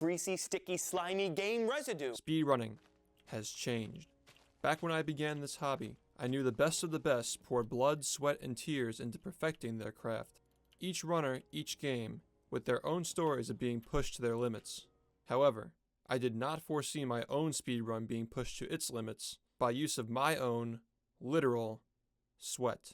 greasy, sticky, slimy game residue. Speedrunning has changed. Back when I began this hobby, I knew the best of the best poured blood, sweat, and tears into perfecting their craft. Each runner, each game, with their own stories of being pushed to their limits. However, I did not foresee my own speedrun being pushed to its limits by use of my own, literal, sweat.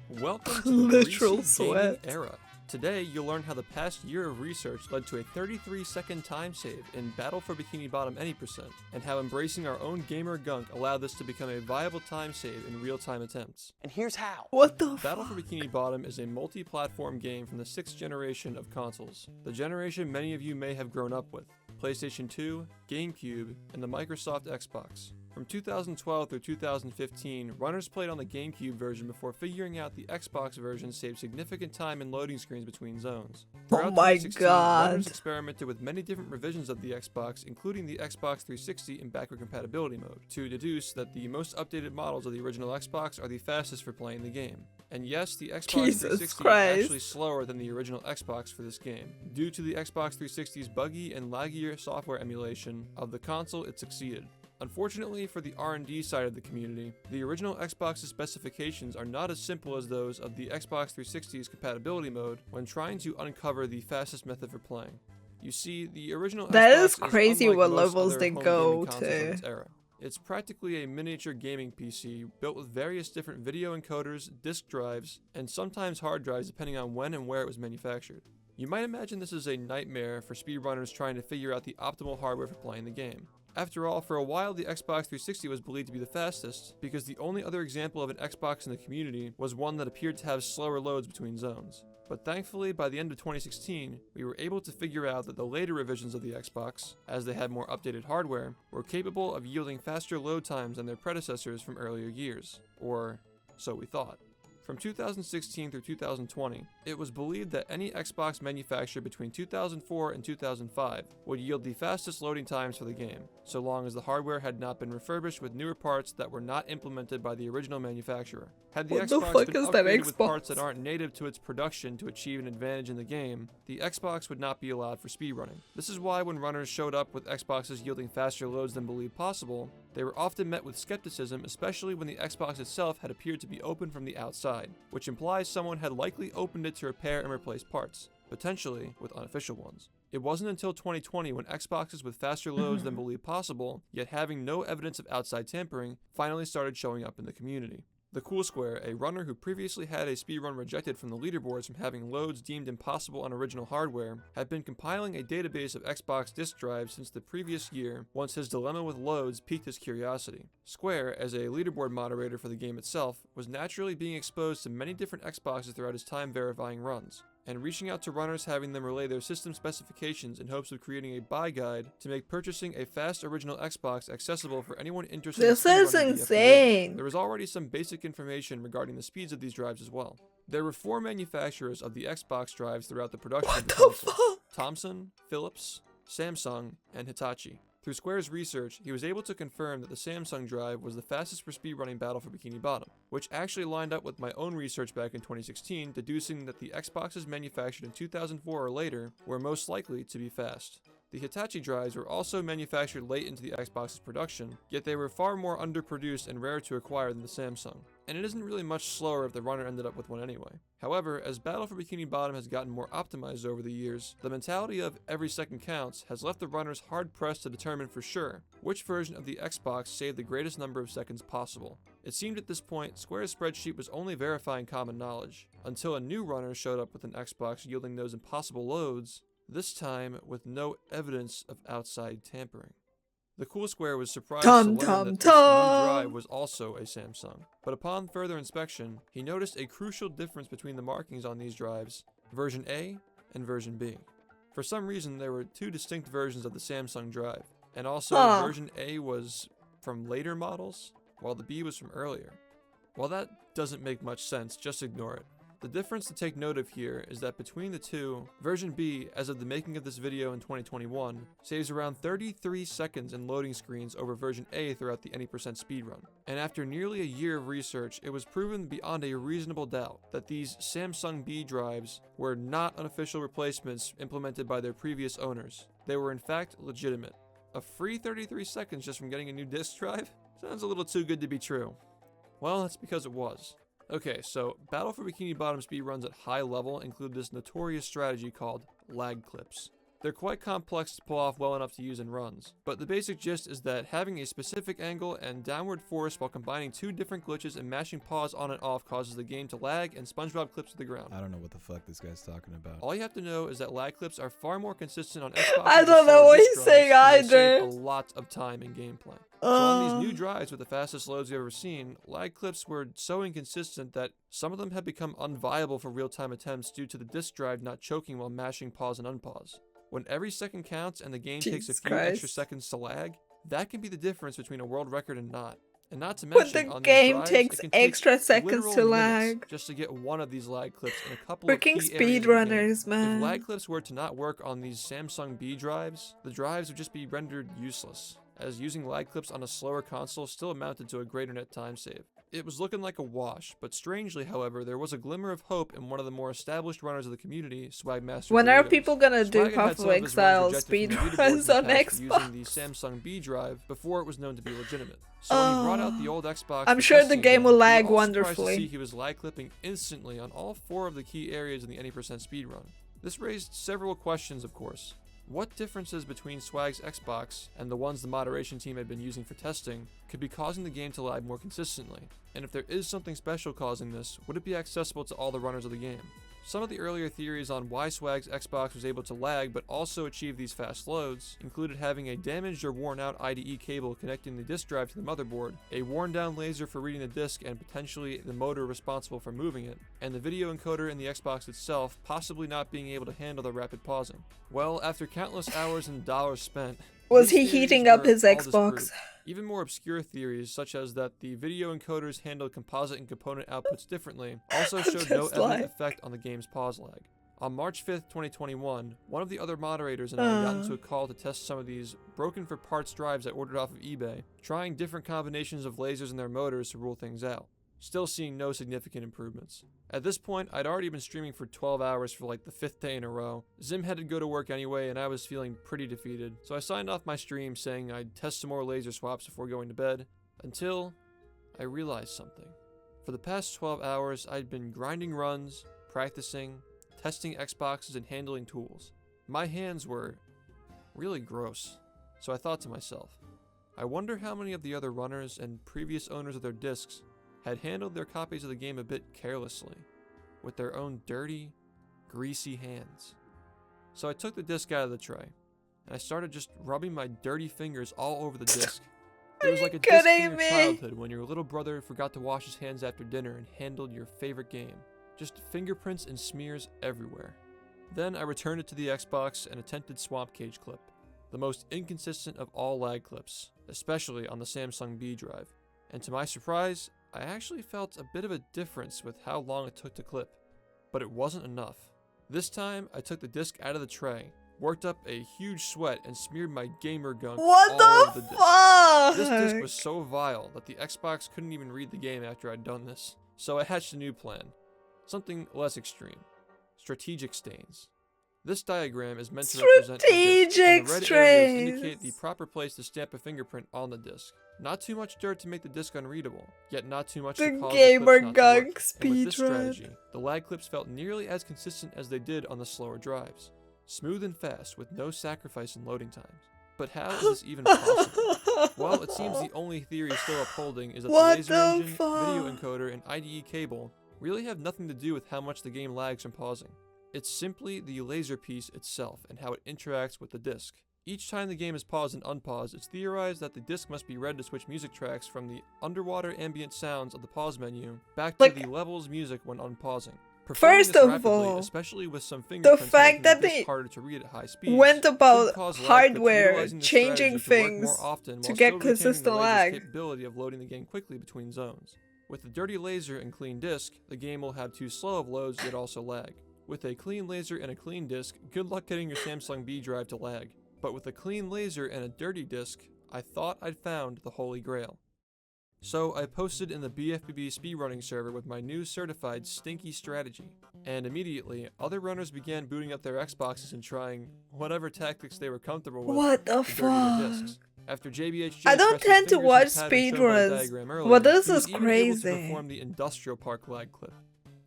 Welcome to the Literal greasy gaming sweat. era. Today, you'll learn how the past year of research led to a 33-second time save in Battle for Bikini Bottom Any %, and how embracing our own gamer gunk allowed this to become a viable time save in real-time attempts. And here's how. What the Battle for fuck? Bikini Bottom is a multi-platform game from the 6th generation of consoles, the generation many of you may have grown up with, PlayStation 2, GameCube, and the Microsoft Xbox. From 2012 through 2015, runners played on the GameCube version before figuring out the Xbox version saved significant time in loading screens between zones. Throughout my 2016, God. runners experimented with many different revisions of the Xbox, including the Xbox 360 in backward compatibility mode, to deduce that the most updated models of the original Xbox are the fastest for playing the game. And yes, the Xbox Jesus 360 Christ. is actually slower than the original Xbox for this game. Due to the Xbox 360's buggy and laggier software emulation of the console, it succeeded. Unfortunately for the R&D side of the community, the original Xbox's specifications are not as simple as those of the Xbox 360's compatibility mode when trying to uncover the fastest method for playing. You see, the original That Xbox is crazy unlike what most levels other they home go gaming consoles of to. its era. It's practically a miniature gaming PC built with various different video encoders, disk drives, and sometimes hard drives depending on when and where it was manufactured. You might imagine this is a nightmare for speedrunners trying to figure out the optimal hardware for playing the game. After all, for a while the Xbox 360 was believed to be the fastest, because the only other example of an Xbox in the community was one that appeared to have slower loads between zones. But thankfully, by the end of 2016, we were able to figure out that the later revisions of the Xbox, as they had more updated hardware, were capable of yielding faster load times than their predecessors from earlier years. Or, so we thought. From 2016 through 2020, it was believed that any Xbox manufactured between 2004 and 2005 would yield the fastest loading times for the game, so long as the hardware had not been refurbished with newer parts that were not implemented by the original manufacturer. Had the What the Xbox fuck been is that upgraded with Xbox? parts that aren't native to its production to achieve an advantage in the game, the Xbox would not be allowed for speedrunning. This is why when runners showed up with Xboxes yielding faster loads than believed possible, they were often met with skepticism, especially when the Xbox itself had appeared to be open from the outside, which implies someone had likely opened it to repair and replace parts, potentially with unofficial ones. It wasn't until 2020 when Xboxes with faster loads than believed possible, yet having no evidence of outside tampering, finally started showing up in the community. The Cool Square, a runner who previously had a speedrun rejected from the leaderboards from having loads deemed impossible on original hardware, had been compiling a database of Xbox disk drives since the previous year once his dilemma with loads piqued his curiosity. Square, as a leaderboard moderator for the game itself, was naturally being exposed to many different Xboxes throughout his time verifying runs, and reaching out to runners having them relay their system specifications in hopes of creating a buy guide to make purchasing a fast original Xbox accessible for anyone interested This in is speedrunning the insane. There was already some basic information regarding the speeds of these drives as well. There were 4 manufacturers of the Xbox drives throughout the production of the What the console: fuck? Thomson, Philips, Samsung, and Hitachi. Through Square's research, he was able to confirm that the Samsung drive was the fastest for speedrunning Battle for Bikini Bottom, which actually lined up with my own research back in 2016, deducing that the Xboxes manufactured in 2004 or later were most likely to be fast. The Hitachi drives were also manufactured late into the Xbox's production, yet they were far more underproduced and rare to acquire than the Samsung, and it isn't really much slower if the runner ended up with one anyway. However, as Battle for Bikini Bottom has gotten more optimized over the years, the mentality of every second counts has left the runners hard-pressed to determine for sure which version of the Xbox saved the greatest number of seconds possible. It seemed at this point, Square's spreadsheet was only verifying common knowledge, until a new runner showed up with an Xbox yielding those impossible loads, this time with no evidence of outside tampering. The Cool Square was surprised to learn that this new drive was also a Samsung, but upon further inspection, he noticed a crucial difference between the markings on these drives, version A and version B. For some reason, there were 2 distinct versions of the Samsung drive, and also version A was from later models, while the B was from earlier. While that doesn't make much sense, just ignore it. The difference to take note of here is that between the two, version B, as of the making of this video in 2021, saves around 33 seconds in loading screens over version A throughout the Any% speedrun. And after nearly a year of research, it was proven beyond a reasonable doubt that these Samsung B drives were not unofficial replacements implemented by their previous owners, they were in fact legitimate. A free 33 seconds just from getting a new disk drive? Sounds a little too good to be true. Well, that's because it was. Okay, so Battle for Bikini Bottom speedruns at high level include this notorious strategy called lag clips. They're quite complex to pull off well enough to use in runs, but the basic gist is that having a specific angle and downward force while combining two different glitches and mashing pause on and off causes the game to lag and SpongeBob clips to the ground. I don't know what the fuck this guy's talking about. All you have to know is that lag clips are far more consistent on Xbox. I don't know what he's saying either. A lot of time in gameplay. So on these new drives with the fastest loads you've ever seen, lag clips were so inconsistent that some of them have become unviable for real-time attempts due to the disk drive not choking while mashing pause and unpause. When every second counts and the game takes a few extra seconds to lag, that can be the difference between a world record and not. And not to mention, when on the game drives, takes extra seconds to lag. Just to get one of these lag clips in a couple Freaking of key areas of the game. speedrunners, man. If lag clips were to not work on these Samsung B drives, the drives would just be rendered useless, as using lag clips on a slower console still amounted to a greater net time save. It was looking like a wash, but strangely, however, there was a glimmer of hope in one of the more established runners of the community, Swagmaster. When are Doritos. people gonna do Swag had Path some of of his Exile runs rejected from the speedruns leaderboards on in the past for Xbox? using the Samsung B drive before it was known to be legitimate. So when he brought out the old Xbox, I'm for sure the testing game again, will lag we were all surprised wonderfully. to see he was lag clipping instantly on all 4 of the key areas in the any percent speedrun. This raised several questions, of course. What differences between Swag's Xbox and the ones the moderation team had been using for testing could be causing the game to lag more consistently? And if there is something special causing this, would it be accessible to all the runners of the game? Some of the earlier theories on why Swag's Xbox was able to lag but also achieve these fast loads included having a damaged or worn out IDE cable connecting the disk drive to the motherboard, a worn down laser for reading the disk and potentially the motor responsible for moving it, and the video encoder in the Xbox itself possibly not being able to handle the rapid pausing. Well, after countless hours and dollars spent, Was he these theories heating up were his all Xbox? disproved. Even more obscure theories, such as that the video encoders handle composite and component outputs differently, also showed no Just evident like- effect on the game's pause lag. On March 5th, 2021, one of the other moderators and I got into a call to test some of these broken for parts drives I ordered off of eBay, trying different combinations of lasers in their motors to rule things out. Still seeing no significant improvements. At this point, I'd already been streaming for 12 hours for like the 5th day in a row. Zim had to go to work anyway, and I was feeling pretty defeated, so I signed off my stream saying I'd test some more laser swaps before going to bed, until I realized something. For the past 12 hours, I'd been grinding runs, practicing, testing Xboxes, and handling tools. My hands were really gross, so I thought to myself, I wonder how many of the other runners and previous owners of their discs had handled their copies of the game a bit carelessly, with their own dirty, greasy hands. So I took the disc out of the tray, and I started just rubbing my dirty fingers all over the disc. It was like a disc from your childhood when your little brother forgot to wash his hands after dinner and handled your favorite game. Just fingerprints and smears everywhere. Then I returned it to the Xbox and attempted Swamp Cage Clip, the most inconsistent of all lag clips, especially on the Samsung B drive. And to my surprise, I actually felt a bit of a difference with how long it took to clip, but it wasn't enough. This time, I took the disc out of the tray, worked up a huge sweat, and smeared my gamer gunk all over the disc. fuck? This disc was so vile that the Xbox couldn't even read the game after I'd done this, so I hatched a new plan. Something less extreme. Strategic stains. This diagram is meant to represent a disc, and the red areas indicate the proper place to stamp a fingerprint on the disc. Not too much dirt to make the disc unreadable, yet not too much to The cause gamer the clips not to gunk work. And with this speedrun. strategy, the lag clips felt nearly as consistent as they did on the slower drives. Smooth and fast with no sacrifice in loading times. But how is this even possible? Well, it seems the only theory still upholding is that the laser engine, video encoder, and IDE cable really have nothing to do with how much the game lags from pausing. It's simply the laser piece itself and how it interacts with the disc. Each time the game is paused and unpaused, it's theorized that the disc must be read to switch music tracks from the underwater ambient sounds of the pause menu back to the levels music when unpausing. First of all, especially with some the fact that they harder to read at high speeds, went about could cause lag hardware, utilizing this changing strategy to work things more often to while get still retaining consistent the laser's lag. capability of loading the game quickly between zones. With a dirty laser and clean disc, the game will have too slow of loads yet also lag. With a clean laser and a clean disc, good luck getting your Samsung B drive to lag. But with a clean laser and a dirty disc, I thought I'd found the Holy Grail. So I posted in the BFBB speedrunning server with my new certified stinky strategy, and immediately other runners began booting up their Xboxes and trying whatever tactics they were comfortable with What the to dirty their fuck? discs. After JBHJ I don't pressed his tend to fingers in watch the pattern shown by the speedruns, diagram earlier, but this he was is even able to crazy. perform the industrial park lag clip.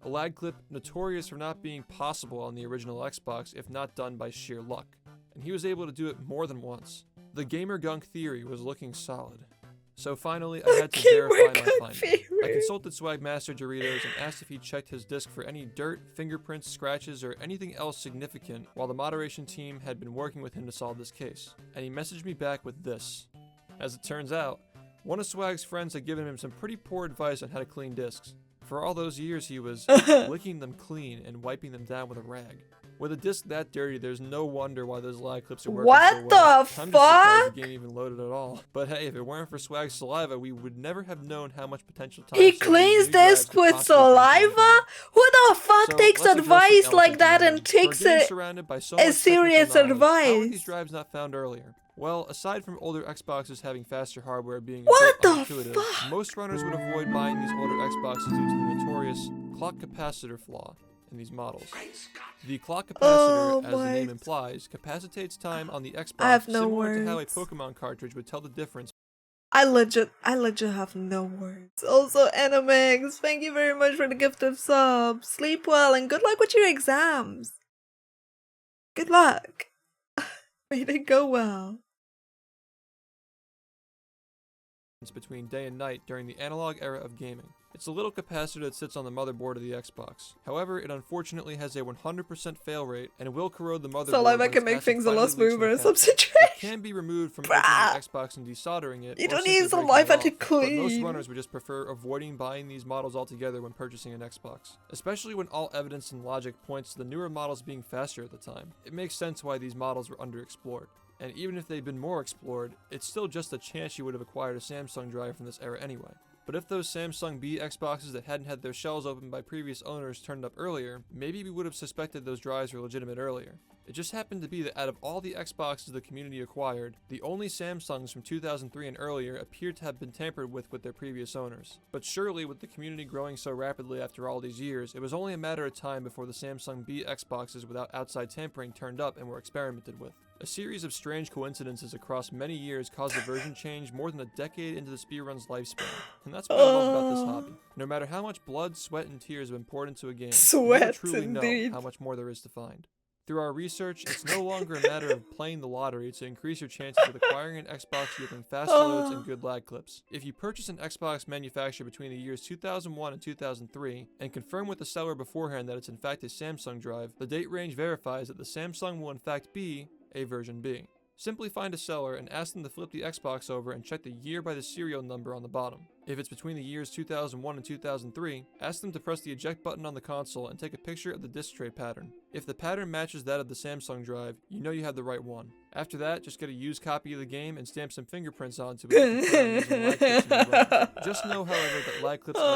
A lag clip notorious for not being possible on the original Xbox if not done by sheer luck. And he was able to do it more than once. The gamer gunk theory was looking solid. So finally, I had to verify my findings. I consulted Swagmaster Doritos and asked if he checked his disc for any dirt, fingerprints, scratches, or anything else significant while the moderation team had been working with him to solve this case. And he messaged me back with this. As it turns out, one of Swag's friends had given him some pretty poor advice on how to clean discs. For all those years, he was licking them clean and wiping them down with a rag. With a disc that dirty, there's no wonder why those lag clips are working What so well. the I'm just surprised fuck? the game even loaded at all. But hey, if it weren't for Swag's saliva, we would never have known how much potential time He saving cleans new drives this could with possibly bring to the saliva? game. Who the fuck So, takes let's address the advice like elephant in that the and room. takes For a game it surrounded by so as much technical serious knowledge, How were advice? these drives not found earlier? Well, aside from older Xboxes having faster hardware being a What bit the unintuitive, fuck? most runners would avoid buying these older Xboxes due to the notorious clock capacitor flaw in these models. The clock capacitor, Oh as the my- name implies, capacitates time on the Xbox I have no similar to how a words. Pokemon cartridge would tell the difference I legit have no words. Also, Animex, thank you very much for the gift of subs. Sleep well and good luck with your exams. Good luck. May it go well. between day and night during the analog era of gaming. It's a little capacitor that sits on the motherboard of the Xbox. However, it unfortunately has a 100% fail rate and will corrode the motherboard. Saliva when can its make acid things a finally lot leaks from the smoother in cap. some It situations. can be removed from Bruh. opening the Xbox and desoldering it. You or don't simply need breaking saliva it to off, But most clean. runners would just prefer avoiding buying these models altogether when purchasing an Xbox. Especially when all evidence and logic points to the newer models being faster at the time. It makes sense why these models were underexplored. And even if they'd been more explored, it's still just a chance you would have acquired a Samsung drive from this era anyway. But if those Samsung B Xboxes that hadn't had their shells opened by previous owners turned up earlier, maybe we would have suspected those drives were legitimate earlier. It just happened to be that out of all the Xboxes the community acquired, the only Samsungs from 2003 and earlier appeared to have been tampered with their previous owners. But surely with the community growing so rapidly after all these years, it was only a matter of time before the Samsung B Xboxes without outside tampering turned up and were experimented with. A series of strange coincidences across many years caused a version change more than a decade into the speedrun's lifespan. And that's what I love about this hobby. No matter how much blood, sweat, and tears have been poured into a game, you will Sweat, truly know indeed. how much more there is to find. Through our research, it's no longer a matter of playing the lottery to increase your chances of acquiring an Xbox yielding fast loads and good lag clips. If you purchase an Xbox manufacturer between the years 2001 and 2003, and confirm with the seller beforehand that it's in fact a Samsung drive, the date range verifies that the Samsung will in fact be a version B. Simply find a seller and ask them to flip the Xbox over and check the year by the serial number on the bottom. If it's between the years 2001 and 2003, ask them to press the eject button on the console and take a picture of the disc tray pattern. If the pattern matches that of the Samsung drive, you know you have the right one. After that, just get a used copy of the game and stamp some fingerprints onto it to confirm using lag clips in your runs. Just know, however, that lag clips are a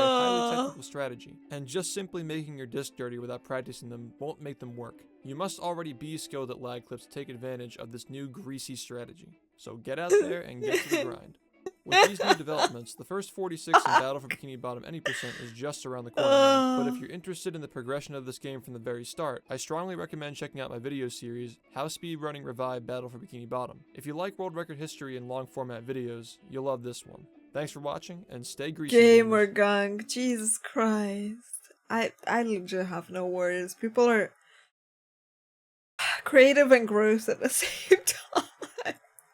highly technical strategy, and just simply making your disc dirty without practicing them won't make them work. You must already be skilled at lag clips to take advantage of this new greasy strategy. So get out there and get to the grind. With these new developments, the first 46 in Battle for Bikini Bottom any percent is just around the corner now. But if you're interested in the progression of this game from the very start, I strongly recommend checking out my video series, How Speedrunning Revived Battle for Bikini Bottom. If you like world record history and long format videos, you'll love this one. Thanks for watching, and stay greasy. Gamer gamers. gunk, Jesus Christ. I legit have no words. People are creative and gross at the same time.